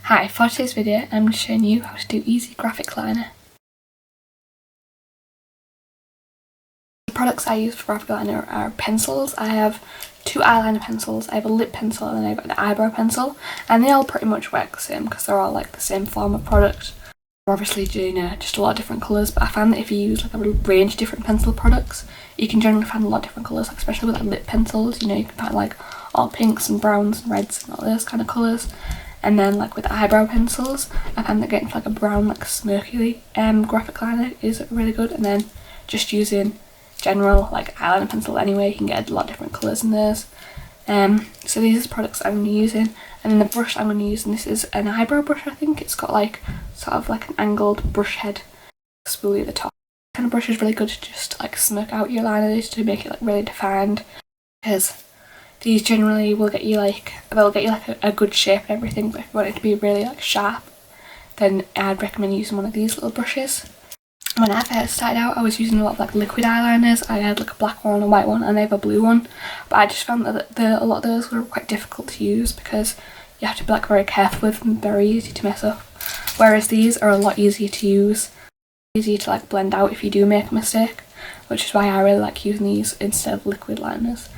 Hi, for today's video I'm going to show you how to do easy graphic liner. The products I use for graphic liner are pencils. I have two eyeliner pencils, I have a lip pencil and I've got an eyebrow pencil, and they all pretty much work the same because they're all like the same form of product. They're obviously doing just a lot of different colours, but I find that if you use like a range of different pencil products you can generally find a lot of different colours, like especially with like lip pencils, you know, you can find like all pinks and browns and reds and all those kind of colours. And then like with eyebrow pencils, I find that getting like a brown like smirky graphic liner is really good, and then just using general like eyeliner pencil anyway, you can get a lot of different colours in those. So these are the products I'm going to be using, and then the brush I'm going to use, and this is an eyebrow brush. I think it's got like sort of like an angled brush head spoolie at the top. This kind of brush is really good to just like smirk out your liners to make it like really defined, because these generally will get you like, they'll get you like a good shape and everything, but if you want it to be really like sharp then I'd recommend using one of these little brushes. When I first started out I was using a lot of like liquid eyeliners. I had like a black one, a white one and I have a blue one, but I just found that a lot of those were quite difficult to use because you have to be like very careful with them, very easy to mess up, whereas these are a lot easier to use, easier to like blend out if you do make a mistake, which is why I really like using these instead of liquid liners.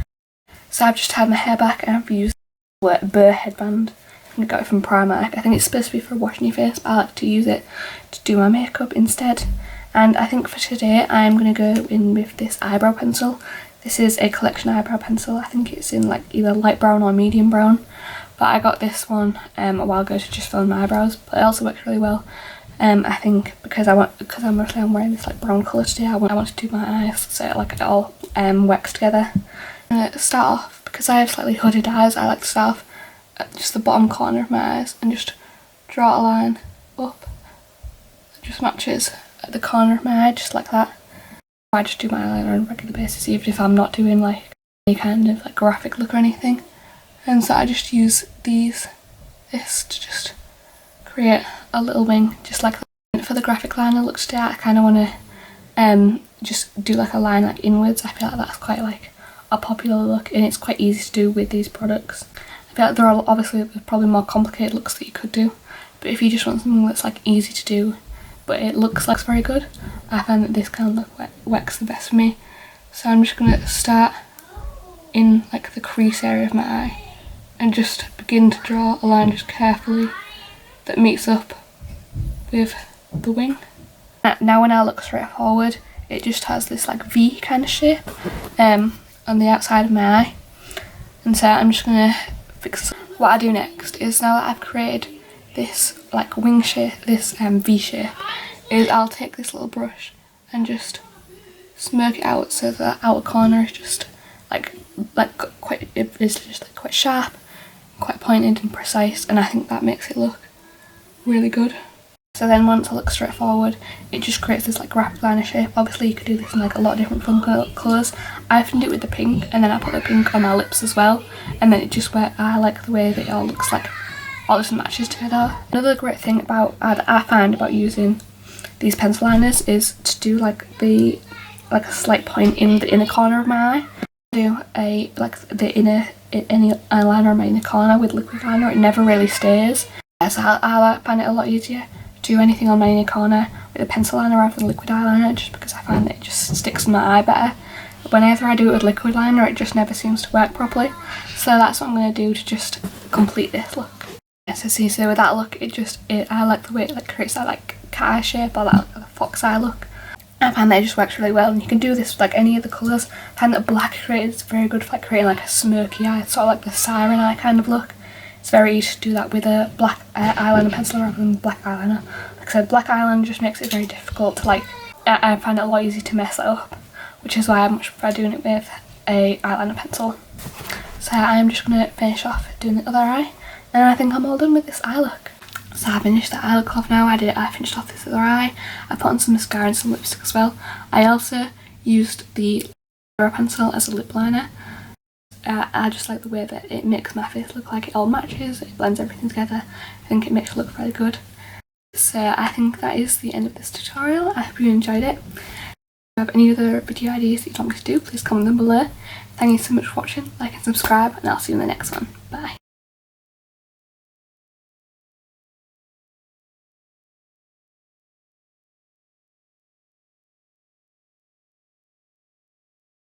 So I've just had my hair back and I've used a Burr headband. I think I got it from Primark. I think it's supposed to be for washing your face, but I like to use it to do my makeup instead. And I think for today I'm going to go in with this eyebrow pencil. This is a collection eyebrow pencil. I think it's in like either light brown or medium brown. But I got this one a while ago to just fill in my eyebrows, but it also works really well. I think because I'm wearing this like brown colour today, I want to do my eyes so like it all works together. I'm going to start off, because I have slightly hooded eyes, I like to start off at just the bottom corner of my eyes and just draw a line up that just matches at the corner of my eye, just like that. I just do my eyeliner on a regular basis, even if I'm not doing like any kind of like graphic look or anything. And so I just use this to just create a little wing, just like that. For the graphic liner look today, I kind of want to just do like a line like inwards. I feel like that's quite like a popular look and it's quite easy to do with these products. I feel like there are obviously probably more complicated looks that you could do, but if you just want something that's like easy to do but it looks like very good, I find that this kind of look works the best for me. So I'm just going to start in like the crease area of my eye and just begin to draw a line just carefully that meets up with the wing. Now when I look straight forward it just has this like V kind of shape on the outside of my eye, and so I'm just going to fix this. What I do next is, now that I've created this like wing shape, this V shape, is I'll take this little brush and just smirk it out so that the outer corner is just quite sharp, quite pointed and precise, and I think that makes it look really good. So then once I look straight forward it just creates this like graphic liner shape. Obviously you could do this in like a lot of different fun colours. I often do it with the pink and then I put the pink on my lips as well, and then it just I like the way that it all looks like all just matches together. Another great thing that I find about using these pencil liners is to do like a slight point in the inner corner of my eye. Do any eyeliner on my inner corner with liquid liner, it never really stays. So I find it a lot easier to do anything on my inner corner with a pencil liner rather than liquid eyeliner, just because I find that it just sticks in my eye better. Whenever I do it with liquid liner it just never seems to work properly, so that's what I'm going to do to just complete this look. So see, so with that look I like the way it like creates that like cat eye shape or that like, fox eye look. I find that it just works really well, and you can do this with like any of the colours. I find that black is very good for like creating like a smirky eye, sort of like the siren eye kind of look. It's very easy to do that with a black eyeliner pencil rather than black eyeliner. Like I said, black eyeliner just makes it very difficult to like, I find it a lot easier to mess it up, which is why I much prefer doing it with a eyeliner pencil. So I'm just going to finish off doing the other eye, and I think I'm all done with this eye look. So I finished that eye look off now. I finished off this other eye. I put on some mascara and some lipstick as well. I also used the eyebrow pencil as a lip liner. I just like the way that it makes my face look like it all matches, it blends everything together. I think it makes it look really good. So I think that is the end of this tutorial. I hope you enjoyed it. If you have any other video ideas that you'd like me to do, please comment them below. Thank you so much for watching, like and subscribe, and I'll see you in the next one. Bye.